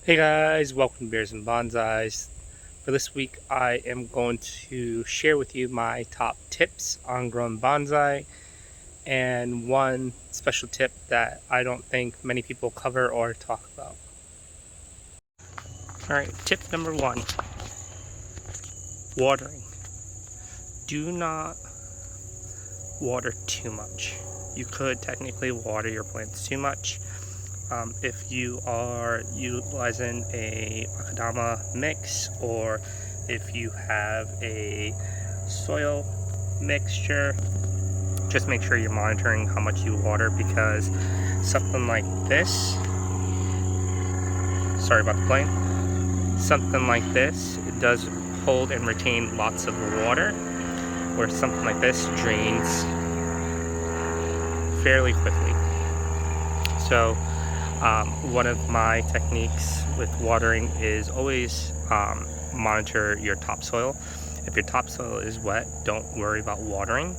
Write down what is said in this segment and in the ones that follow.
Hey guys, welcome to Beers and Bonsais. For this week, I am going to share with you my top tips on growing bonsai and one special tip that I don't think many people cover or talk about. Alright, tip number one, watering. Do not water too much. You could technically water your plants too much. If you are utilizing a macadama mix, or if you have a soil mixture, just make sure you're monitoring how much you water, because something like this, sorry about the plane, something like this, it does hold and retain lots of water, where something like this drains fairly quickly. So one of my techniques with watering is always monitor your topsoil. If your topsoil is wet, don't worry about watering.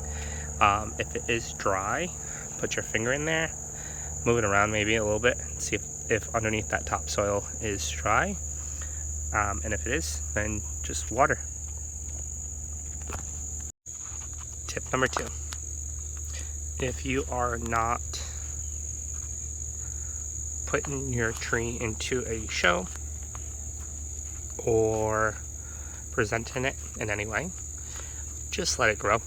If it is dry, put your finger in there, move it around maybe a little bit, see if underneath that topsoil is dry. And if it is, then just water. Tip number two, if you are not putting your tree into a show or presenting it in any way, just let it grow.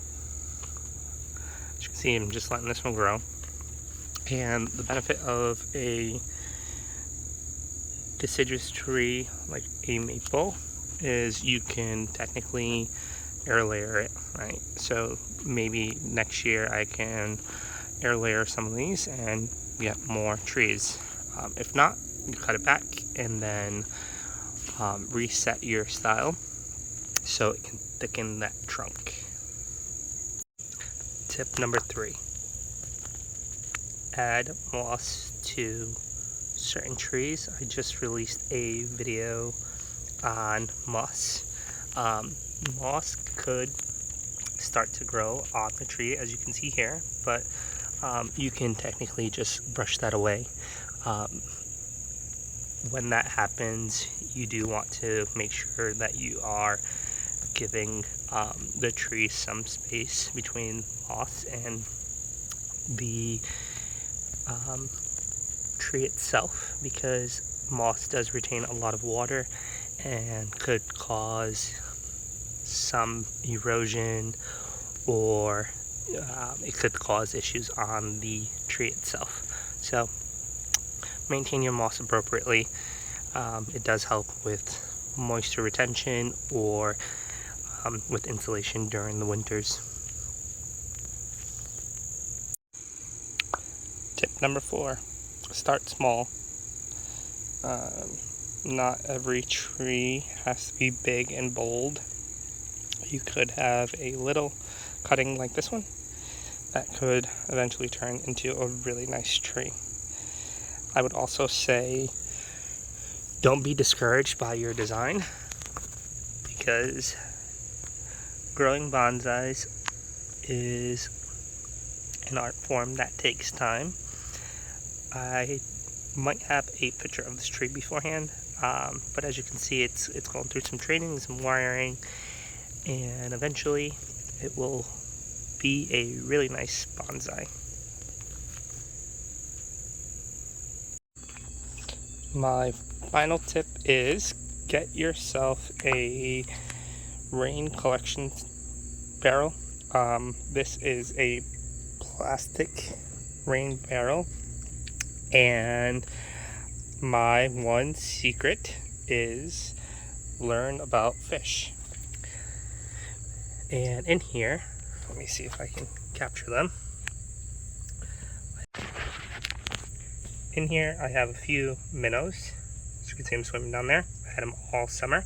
As you can see, I'm just letting this one grow. And the benefit of a deciduous tree like a maple is you can technically air layer it, right? So maybe next year I can air layer some of these and get more trees. If not, you cut it back and then reset your style so it can thicken that trunk. Tip number three, add moss to certain trees. I just released a video on moss. Moss could start to grow on the tree, as you can see here, but you can technically just brush that away. When that happens, you do want to make sure that you are giving the tree some space between moss and the tree itself, because moss does retain a lot of water and could cause some erosion, or it could cause issues on the tree itself. So maintain your moss appropriately. It does help with moisture retention or with insulation during the winters. Tip number four, start small. Not every tree has to be big and bold. You could have a little cutting like this one that could eventually turn into a really nice tree. I would also say don't be discouraged by your design, because growing bonsais is an art form that takes time. I might have a picture of this tree beforehand, but as you can see, it's going through some training, some wiring, and eventually it will be a really nice bonsai. My final tip is get yourself a rain collection barrel. This is a plastic rain barrel, and my one secret is learn about fish. And in here, let me see if I can capture them. In here I have a few minnows. As you can see, I'm swimming down there. I had them all summer.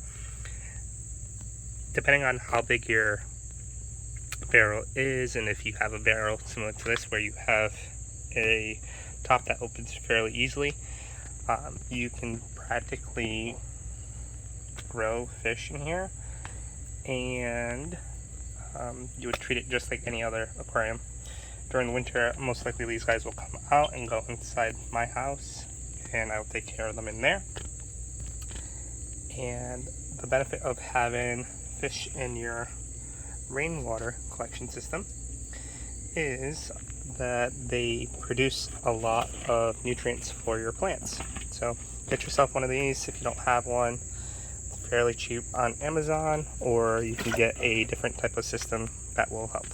Depending on how big your barrel is, and if you have a barrel similar to this where you have a top that opens fairly easily, you can practically grow fish in here, and you would treat it just like any other aquarium. During the winter, most likely these guys will come out and go inside my house, and I'll take care of them in there. And the benefit of having fish in your rainwater collection system is that they produce a lot of nutrients for your plants. So get yourself one of these if you don't have one. It's fairly cheap on Amazon, or you can get a different type of system that will help.